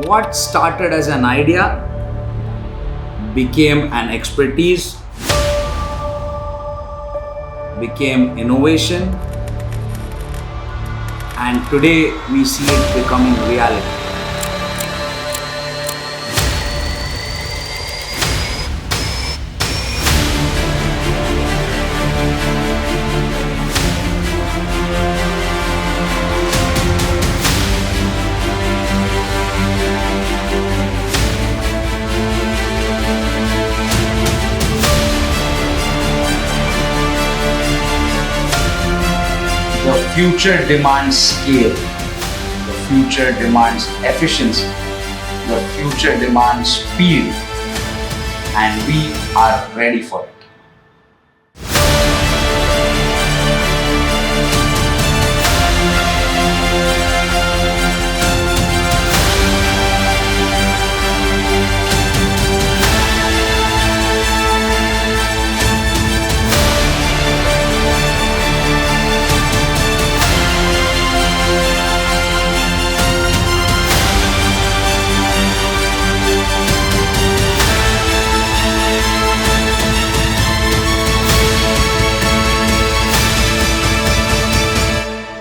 What started as an idea became an expertise, became innovation, and today we see it becoming reality. The future demands scale, the future demands efficiency, the future demands speed, and we are ready for it.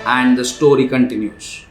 And the story continues.